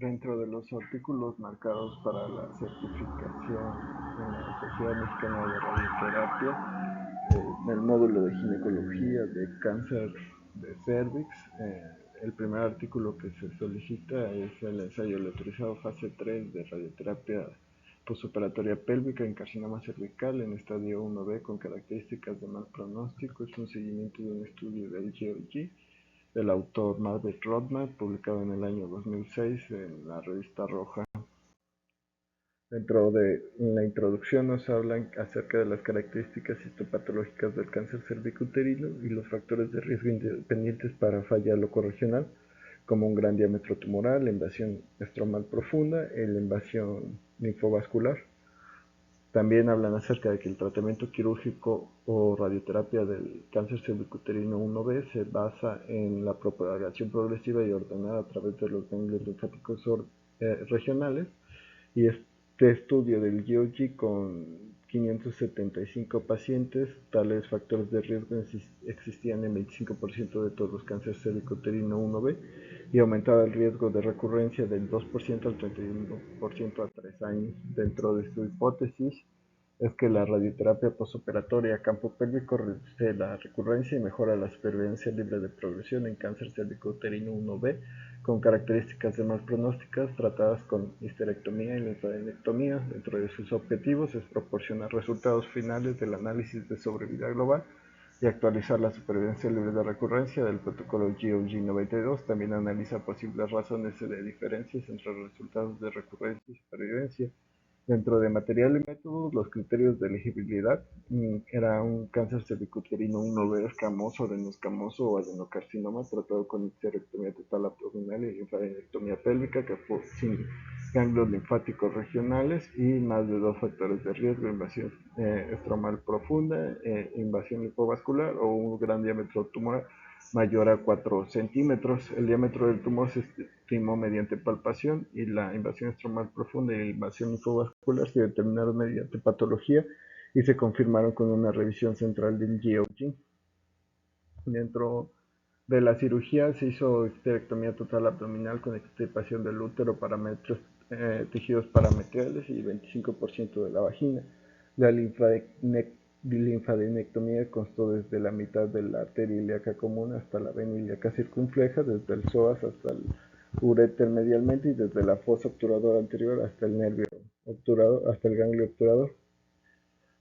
Dentro de los artículos marcados para la certificación en la Sociedad Mexicana de Radioterapia, en el módulo de ginecología de cáncer de cervix, el primer artículo que se solicita es el ensayo autorizado fase 3 de radioterapia postoperatoria pélvica en carcinoma cervical en estadio 1B con características de mal pronóstico. Es un seguimiento de un estudio del GOG del autor Margaret Rodman, publicado en el año 2006 en la revista Roja. Dentro de la introducción nos hablan acerca de las características histopatológicas del cáncer cervicuterino y los factores de riesgo independientes para falla locorregional, como un gran diámetro tumoral, la invasión estromal profunda y la invasión linfovascular. También hablan acerca de que el tratamiento quirúrgico o radioterapia del cáncer cervicuterino 1B se basa en la propagación progresiva y ordenada a través de los ganglios linfáticos regionales, y este estudio del GOG con 575 pacientes, tales factores de riesgo existían en 25% de todos los cánceres cervicuterino 1B y aumentaba el riesgo de recurrencia del 2% al 31% a 3 años. Dentro de su hipótesis es que la radioterapia postoperatoria a campo pélvico reduce la recurrencia y mejora la supervivencia libre de progresión en cáncer cervicuterino 1B con características de mal pronósticas tratadas con histerectomía y linfadenectomía. Dentro de sus objetivos es proporcionar resultados finales del análisis de sobrevida global y actualizar la supervivencia libre de recurrencia del protocolo GOG 92. También analiza posibles razones de diferencias entre los resultados de recurrencia y supervivencia. Dentro de material y métodos, los criterios de elegibilidad era un cáncer cervicuterino 1B escamoso, adenoscamoso o adenocarcinoma tratado con histerectomía total abdominal y linfadenectomía pélvica que fue sin ganglios linfáticos regionales y más de 2 factores de riesgo: invasión estromal profunda, invasión linfovascular o un gran diámetro tumoral mayor a 4 centímetros. El diámetro del tumor se estimó mediante palpación y la invasión estromal profunda y la invasión linfovascular se determinaron mediante patología y se confirmaron con una revisión central del GOG. Dentro de la cirugía se hizo histerectomía total abdominal con extirpación del útero, tejidos parametriales y 25% de la vagina. La linfadenectomía constó desde la mitad de la arteria ilíaca común hasta la vena ilíaca circunfleja, desde el psoas hasta el uréter medialmente y desde la fosa obturadora anterior hasta el nervio obturador, hasta el ganglio obturador.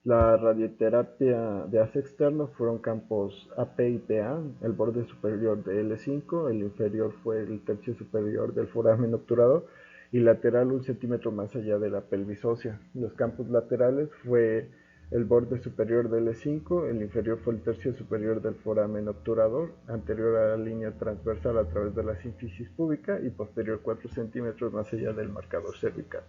La radioterapia de haz externo fueron campos AP y PA, el borde superior de L5, el inferior fue el tercio superior del foramen obturador y lateral 1 centímetro más allá de la pelvis ósea. Los campos laterales fue el borde superior de L5, el inferior fue el tercio superior del foramen obturador, anterior a la línea transversal a través de la sínfisis púbica y posterior 4 centímetros más allá del marcador cervical.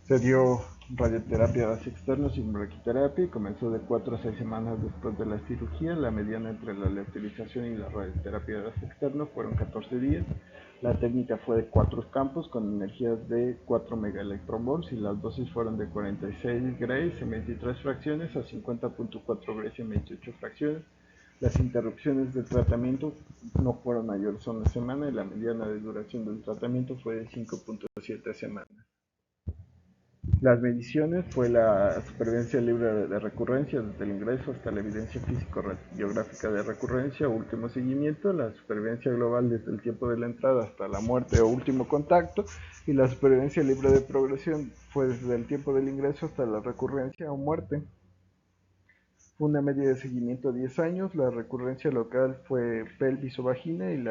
Se dio radioterapia de haz externo sin braquiterapia y comenzó de 4 a 6 semanas después de la cirugía. La mediana entre la utilización y la radioterapia de haz externo fueron 14 días. La técnica fue de 4 campos con energías de 4 megaelectronvolts y las dosis fueron de 46 grays en 23 fracciones a 50.4 grays en 28 fracciones. Las interrupciones de tratamiento no fueron mayores a una semana y la mediana de duración del tratamiento fue de 5.7 semanas. Las mediciones fue la supervivencia libre de recurrencia desde el ingreso hasta la evidencia físico-radiográfica de recurrencia o último seguimiento, la supervivencia global desde el tiempo de la entrada hasta la muerte o último contacto, y la supervivencia libre de progresión fue desde el tiempo del ingreso hasta la recurrencia o muerte. Fue una media de seguimiento a 10 años, la recurrencia local fue pelvis o vagina y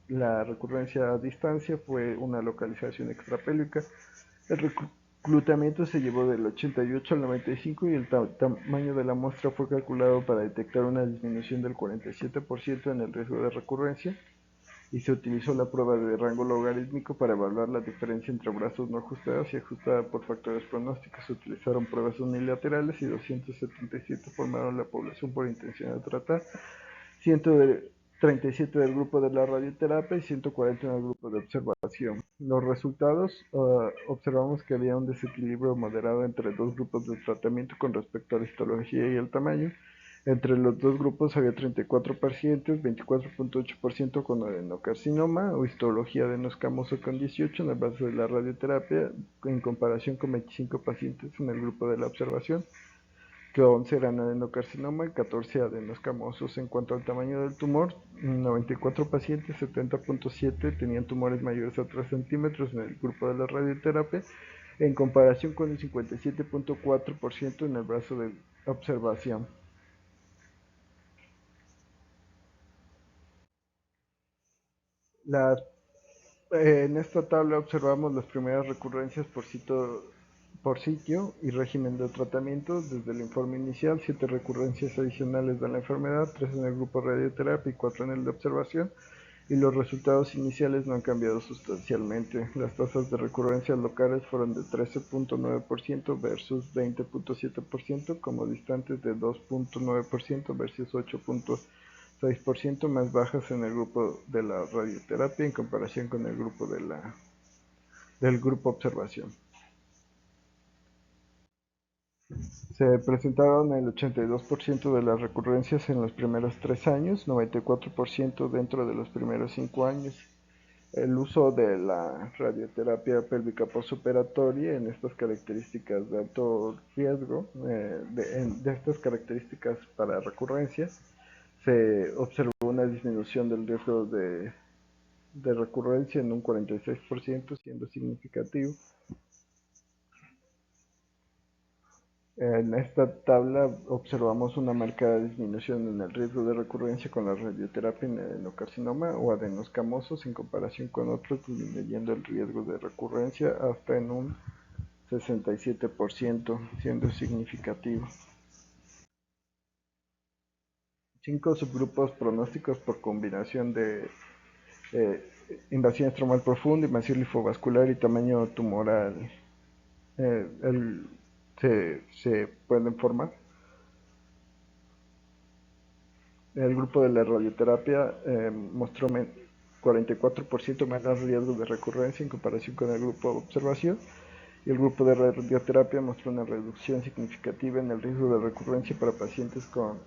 la recurrencia a distancia fue una localización extrapélvica. El reclutamiento se llevó del 88 al 95 y el tamaño de la muestra fue calculado para detectar una disminución del 47% en el riesgo de recurrencia y se utilizó la prueba de rango logarítmico para evaluar la diferencia entre brazos no ajustados y ajustada por factores pronósticos. Se utilizaron pruebas unilaterales y 277 formaron la población por intención de tratar, 137 del grupo de la radioterapia y 140 en el grupo de observación. Los resultados, observamos que había un desequilibrio moderado entre dos grupos de tratamiento con respecto a la histología y el tamaño. Entre los dos grupos había 34 pacientes, 24.8% con adenocarcinoma o histología adenoscamoso con 18 en el brazo de la radioterapia, en comparación con 25 pacientes en el grupo de la observación, que 11 eran adenocarcinoma y 14 adenoscamosos. En cuanto al tamaño del tumor, 94 pacientes, 70.7 tenían tumores mayores a 3 centímetros en el grupo de la radioterapia, en comparación con el 57.4% en el brazo de observación. Las En esta tabla observamos las primeras recurrencias por sitio y régimen de tratamiento. Desde el informe inicial, 7 recurrencias adicionales de la enfermedad, 3 en el grupo radioterapia y 4 en el de observación, y los resultados iniciales no han cambiado sustancialmente. Las tasas de recurrencias locales fueron de 13.9% versus 20.7%, como distantes de 2.9% versus 8.6% más bajas en el grupo de la radioterapia en comparación con el grupo del grupo observación. Se presentaron el 82% de las recurrencias en los primeros 3 años, 94% dentro de los primeros 5 años. El uso de la radioterapia pélvica postoperatoria en estas características de alto riesgo, de estas características para recurrencias, se observó una disminución del riesgo de recurrencia en un 46%, siendo significativo. En esta tabla observamos una marcada disminución en el riesgo de recurrencia con la radioterapia en adenocarcinoma o adenoscamosos en comparación con otros, disminuyendo el riesgo de recurrencia hasta en un 67%, siendo significativo. 5 subgrupos pronósticos por combinación de eh, invasión estromal profunda, invasión linfovascular y tamaño tumoral se pueden formar. El grupo de la radioterapia mostró 44% menos riesgo de recurrencia en comparación con el grupo de observación, y el grupo de radioterapia mostró una reducción significativa en el riesgo de recurrencia para pacientes con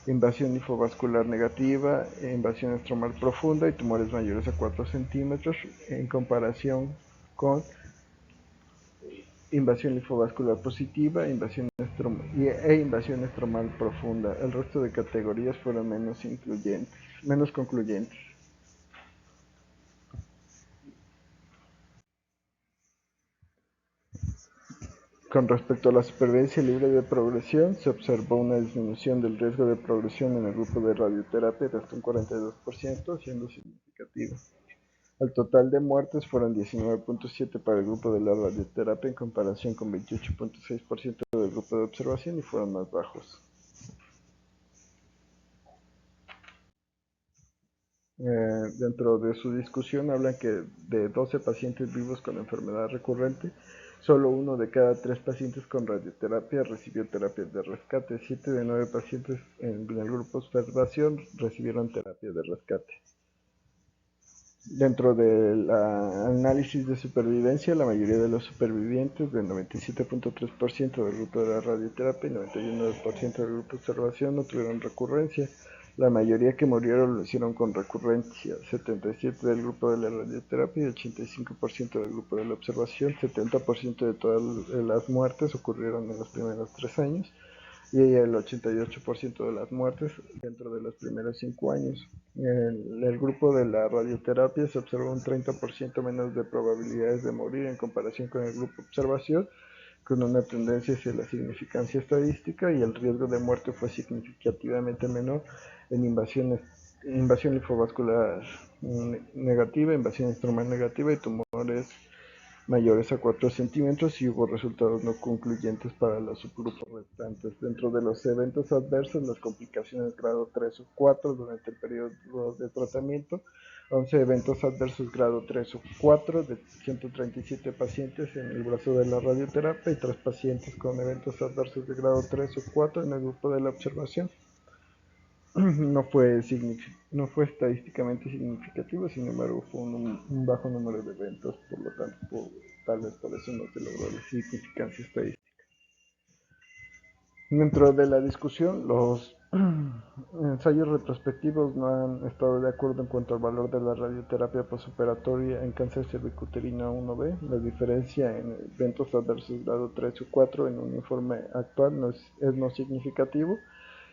invasión linfovascular negativa, invasión estromal profunda y tumores mayores a 4 centímetros en comparación con invasión linfovascular positiva e invasión estromal profunda. El resto de categorías fueron menos concluyentes. Con respecto a la supervivencia libre de progresión, se observó una disminución del riesgo de progresión en el grupo de radioterapia de hasta un 42%, siendo significativo. El total de muertes fueron 19.7 para el grupo de la radioterapia en comparación con 28.6% del grupo de observación y fueron más bajos. Dentro de su discusión hablan que de 12 pacientes vivos con enfermedad recurrente, solo 1 de cada 3 pacientes con radioterapia recibió terapia de rescate. 7 de 9 pacientes en el grupo de observación recibieron terapia de rescate. Dentro del análisis de supervivencia, la mayoría de los supervivientes, del 97.3% del grupo de la radioterapia y 91% del grupo de observación, no tuvieron recurrencia. La mayoría que murieron lo hicieron con recurrencia, 77% del grupo de la radioterapia y 85% del grupo de la observación. 70% de todas las muertes ocurrieron en los primeros 3 años y el 88% de las muertes dentro de los primeros 5 años. En el grupo de la radioterapia se observó un 30% menos de probabilidades de morir en comparación con el grupo de observación, con una tendencia hacia la significancia estadística, y el riesgo de muerte fue significativamente menor en invasión linfovascular negativa, invasión estromal negativa y tumores mayores a 4 centímetros, y hubo resultados no concluyentes para los subgrupos restantes. Dentro de los eventos adversos, las complicaciones grado 3 o 4 durante el periodo de tratamiento, 11 eventos adversos grado 3 o 4 de 137 pacientes en el brazo de la radioterapia y 3 pacientes con eventos adversos de grado 3 o 4 en el grupo de la observación. No fue estadísticamente significativo, sin embargo fue un bajo número de eventos, por lo tanto tal vez por eso no se logró la significancia estadística. Dentro de la discusión, los Ensayos retrospectivos no han estado de acuerdo en cuanto al valor de la radioterapia postoperatoria en cáncer cervicuterino 1B. La diferencia en eventos adversos grado 3 o 4 en un informe actual es no significativo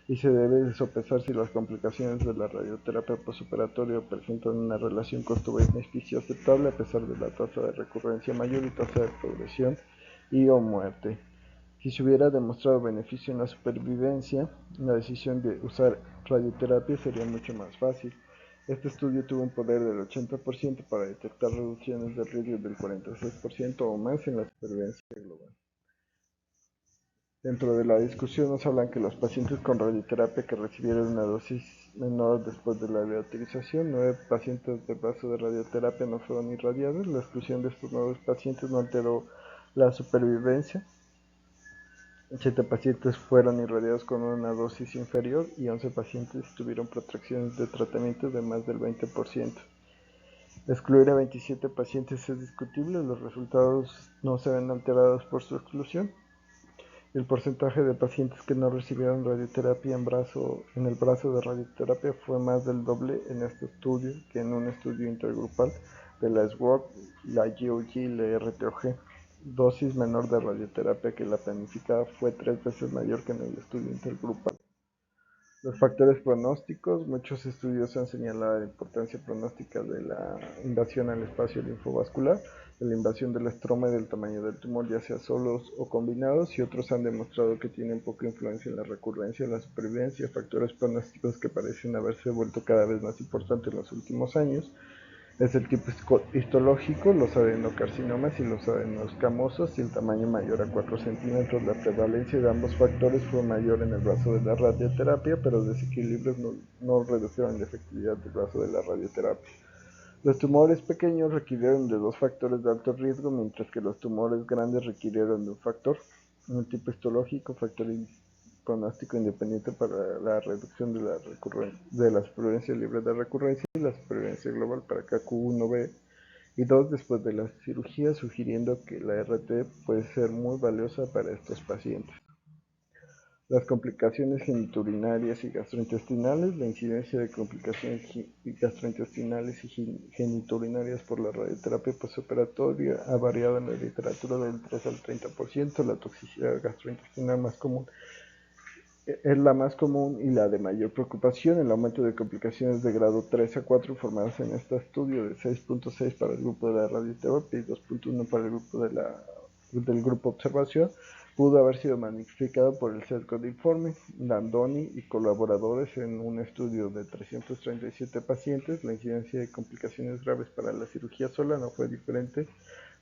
y se debe de sopesar si las complicaciones de la radioterapia postoperatoria presentan una relación costo-beneficio aceptable a pesar de la tasa de recurrencia mayor y tasa de progresión y o muerte. Si se hubiera demostrado beneficio en la supervivencia, la decisión de usar radioterapia sería mucho más fácil. Este estudio tuvo un poder del 80% para detectar reducciones de riesgo del 46% o más en la supervivencia global. Dentro de la discusión nos hablan que los pacientes con radioterapia que recibieron una dosis menor después de la reutilización, 9 pacientes de brazo de radioterapia no fueron irradiados. La exclusión de estos nuevos pacientes no alteró la supervivencia. 7 pacientes fueron irradiados con una dosis inferior y 11 pacientes tuvieron protracciones de tratamiento de más del 20%. Excluir a 27 pacientes es discutible, los resultados no se ven alterados por su exclusión. El porcentaje de pacientes que no recibieron radioterapia en el brazo de radioterapia fue más del doble en este estudio que en un estudio intergrupal de la SWOG, la GOG y la RTOG. Dosis menor de radioterapia que la planificada fue 3 veces mayor que en el estudio intergrupal. Los factores pronósticos. Muchos estudios han señalado la importancia pronóstica de la invasión al espacio linfovascular, de la invasión del estroma y del tamaño del tumor, ya sea solos o combinados, y otros han demostrado que tienen poca influencia en la recurrencia, la supervivencia. Factores pronósticos que parecen haberse vuelto cada vez más importantes en los últimos años es el tipo histológico, los adenocarcinomas y los adenoscamosos, y el tamaño mayor a 4 centímetros. La prevalencia de ambos factores fue mayor en el brazo de la radioterapia, pero desequilibrios no redujeron la efectividad del brazo de la radioterapia. Los tumores pequeños requirieron de 2 factores de alto riesgo, mientras que los tumores grandes requirieron de un factor. Un tipo histológico, factor pronóstico independiente para la reducción de la supervivencia libre de recurrencia y la supervivencia global para KQ1B y 2 después de la cirugía, sugiriendo que la RT puede ser muy valiosa para estos pacientes. Las complicaciones genitourinarias y gastrointestinales. La incidencia de complicaciones gastrointestinales y genitourinarias por la radioterapia postoperatoria ha variado en la literatura del 3 al 30%. La toxicidad gastrointestinal más común es la más común y la de mayor preocupación. El aumento de complicaciones de grado 3 a 4 informadas en este estudio, de 6.6 para el grupo de la radioterapia y 2.1 para el grupo del grupo observación, pudo haber sido magnificado por el sesgo de informe. Landoni y colaboradores en un estudio de 337 pacientes, la incidencia de complicaciones graves para la cirugía sola no fue diferente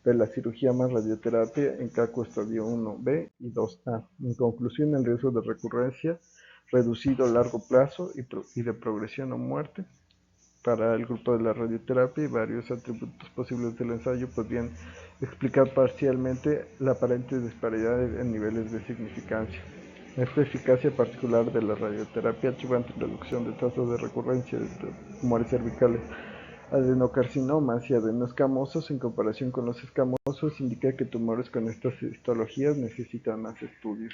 de la cirugía más radioterapia en CACO estadio 1B y 2A. En conclusión, el riesgo de recurrencia reducido a largo plazo y de progresión o muerte para el grupo de la radioterapia, y varios atributos posibles del ensayo podrían explicar parcialmente la aparente disparidad en niveles de significancia. Esta eficacia particular de la radioterapia adyuvante en reducción de tasas de recurrencia de tumores cervicales, adenocarcinomas y adenoscamosos en comparación con los escamosos indica que tumores con estas histologías necesitan más estudios.